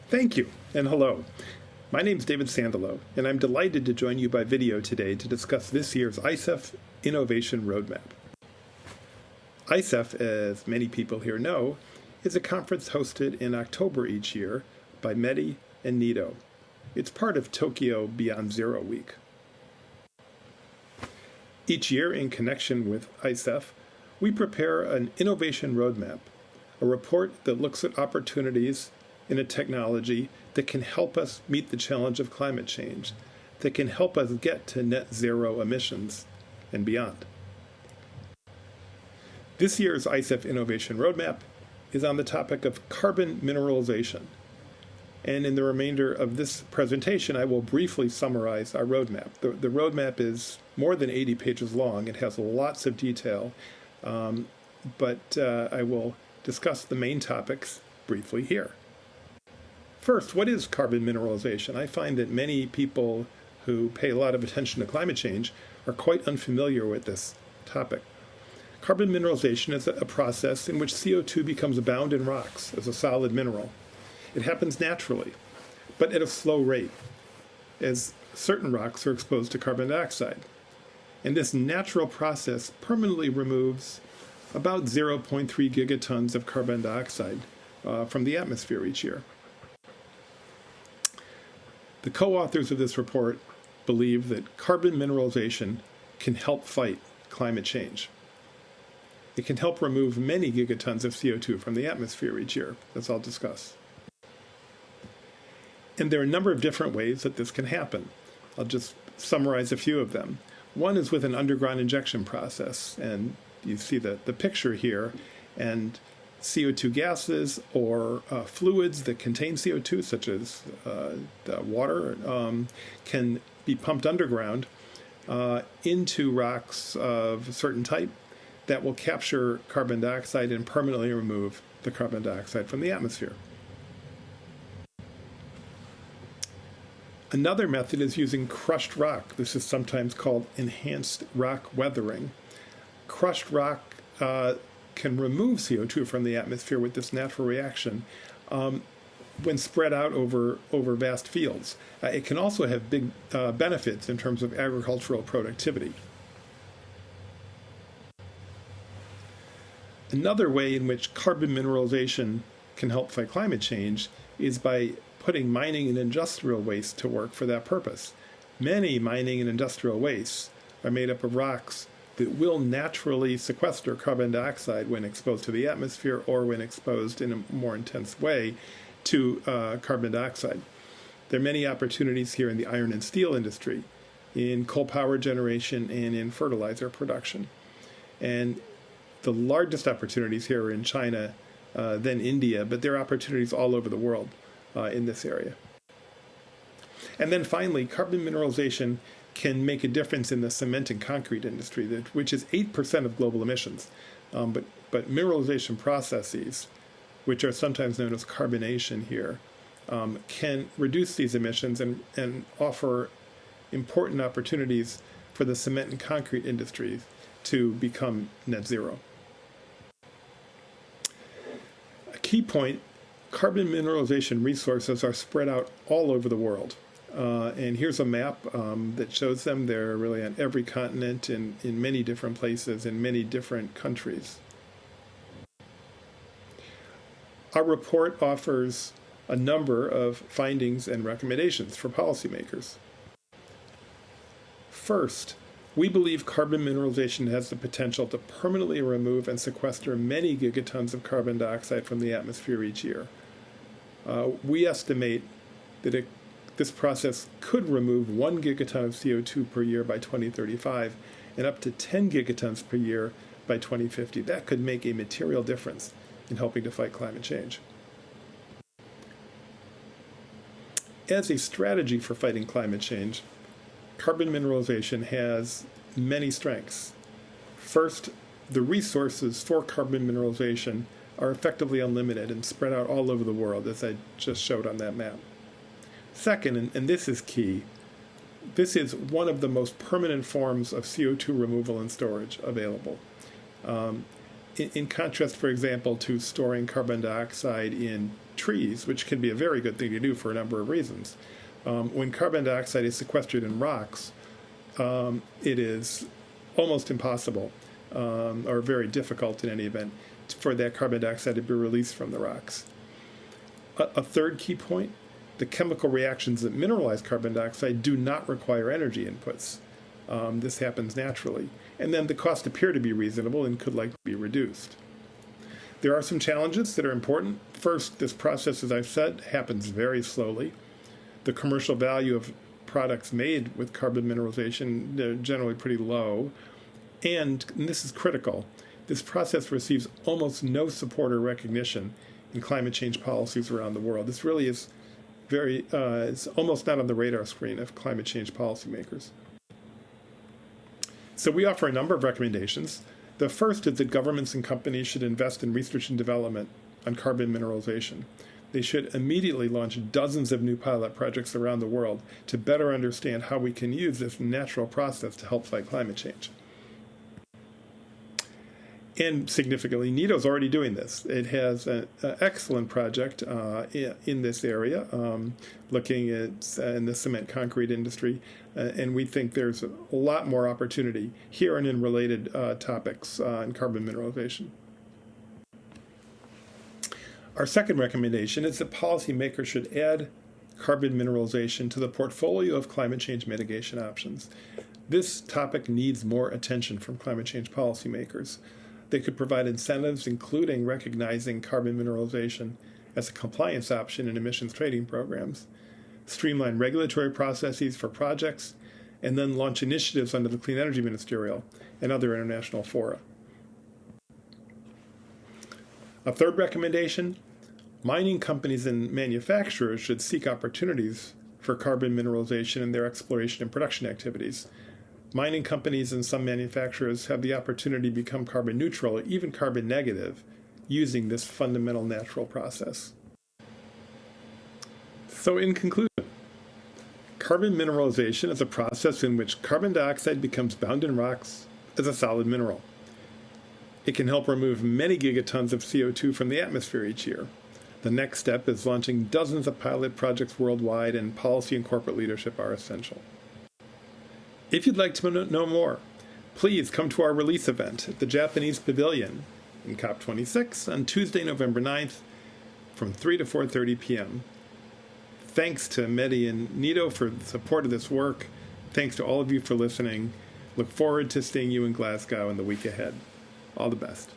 Thank you, and hello. My name is David Sandalow, and I'm delighted to join you by video today to discuss this year's ICEF Innovation Roadmap. ICEF, as many people here know, is a conference hosted in October each year by METI and NITO. It's part of Tokyo Beyond Zero Week. Each year, in connection with ICEF, we prepare an innovation roadmap, a report that looks at opportunities in a technology that can help us meet the challenge of climate change, that can help us get to net zero emissions and beyond. This year's ICEF Innovation Roadmap is on the topic of carbon mineralization. And in the remainder of this presentation, I will briefly summarize our roadmap. The roadmap is more than 80 pages long. It has lots of detail, but I will discuss the main topics briefly here. First, what is carbon mineralization? I find that many people who pay a lot of attention to climate change are quite unfamiliar with this topic. Carbon mineralization is a process in which CO2 becomes bound in rocks as a solid mineral. It happens naturally, but at a slow rate, as certain rocks are exposed to carbon dioxide. And this natural process permanently removes about 0.3 gigatons of carbon dioxide from the atmosphere each year. The co-authors of this report believe that carbon mineralization can help fight climate change. It can help remove many gigatons of CO2 from the atmosphere each year, as I'll discuss. And there are a number of different ways that this can happen. I'll just summarize a few of them. One is with an underground injection process, and you see the picture here, and CO2 gases or fluids that contain CO2, such as water, can be pumped underground into rocks of a certain type that will capture carbon dioxide and permanently remove the carbon dioxide from the atmosphere. Another method is using crushed rock. This is sometimes called enhanced rock weathering. Crushed rock can remove CO2 from the atmosphere with this natural reaction when spread out over vast fields. It can also have big benefits in terms of agricultural productivity. Another way in which carbon mineralization can help fight climate change is by putting mining and industrial waste to work for that purpose. Many mining and industrial wastes are made up of rocks that will naturally sequester carbon dioxide when exposed to the atmosphere or when exposed in a more intense way to carbon dioxide. There are many opportunities here in the iron and steel industry, in coal power generation, and in fertilizer production. And the largest opportunities here are in China, then India, but there are opportunities all over the world in this area. And then finally, carbon mineralization can make a difference in the cement and concrete industry, which is 8% of global emissions. But mineralization processes, which are sometimes known as carbonation here, can reduce these emissions and offer important opportunities for the cement and concrete industries to become net zero. A key point, carbon mineralization resources are spread out all over the world. And here's a map that shows them. They're really on every continent, in many different places, in many different countries. Our report offers a number of findings and recommendations for policymakers. First, we believe carbon mineralization has the potential to permanently remove and sequester many gigatons of carbon dioxide from the atmosphere each year. We estimate that this process could remove 1 gigaton of CO2 per year by 2035 and up to 10 gigatons per year by 2050. That could make a material difference in helping to fight climate change. As a strategy for fighting climate change, carbon mineralization has many strengths. First, the resources for carbon mineralization are effectively unlimited and spread out all over the world, as I just showed on that map. Second, and this is key, this is one of the most permanent forms of CO2 removal and storage available. In contrast, for example, to storing carbon dioxide in trees, which can be a very good thing to do for a number of reasons. When carbon dioxide is sequestered in rocks, it is almost impossible, or very difficult in any event, for that carbon dioxide to be released from the rocks. A third key point, the chemical reactions that mineralize carbon dioxide do not require energy inputs. This happens naturally. And then the costs appear to be reasonable and could likely be reduced. There are some challenges that are important. First, this process, as I've said, happens very slowly. The commercial value of products made with carbon mineralization, they're generally pretty low. And this is critical, this process receives almost no support or recognition in climate change policies around the world. This really is it's almost not on the radar screen of climate change policymakers. So we offer a number of recommendations. The first is that governments and companies should invest in research and development on carbon mineralization. They should immediately launch dozens of new pilot projects around the world to better understand how we can use this natural process to help fight climate change. And significantly, NITO is already doing this. It has an excellent project in this area, looking at in the cement concrete industry, and we think there's a lot more opportunity here and in related topics in carbon mineralization. Our second recommendation is that policymakers should add carbon mineralization to the portfolio of climate change mitigation options. This topic needs more attention from climate change policymakers. They could provide incentives, including recognizing carbon mineralization as a compliance option in emissions trading programs, streamline regulatory processes for projects, and then launch initiatives under the Clean Energy Ministerial and other international fora. A third recommendation, mining companies and manufacturers should seek opportunities for carbon mineralization in their exploration and production activities. Mining companies and some manufacturers have the opportunity to become carbon neutral or even carbon negative using this fundamental natural process. So in conclusion, carbon mineralization is a process in which carbon dioxide becomes bound in rocks as a solid mineral. It can help remove many gigatons of CO2 from the atmosphere each year. The next step is launching dozens of pilot projects worldwide, and policy and corporate leadership are essential. If you'd like to know more, please come to our release event at the Japanese Pavilion in COP26 on Tuesday, November 9th from 3 to 4:30 p.m. Thanks to Medi and NITO for the support of this work. Thanks to all of you for listening. Look forward to seeing you in Glasgow in the week ahead. All the best.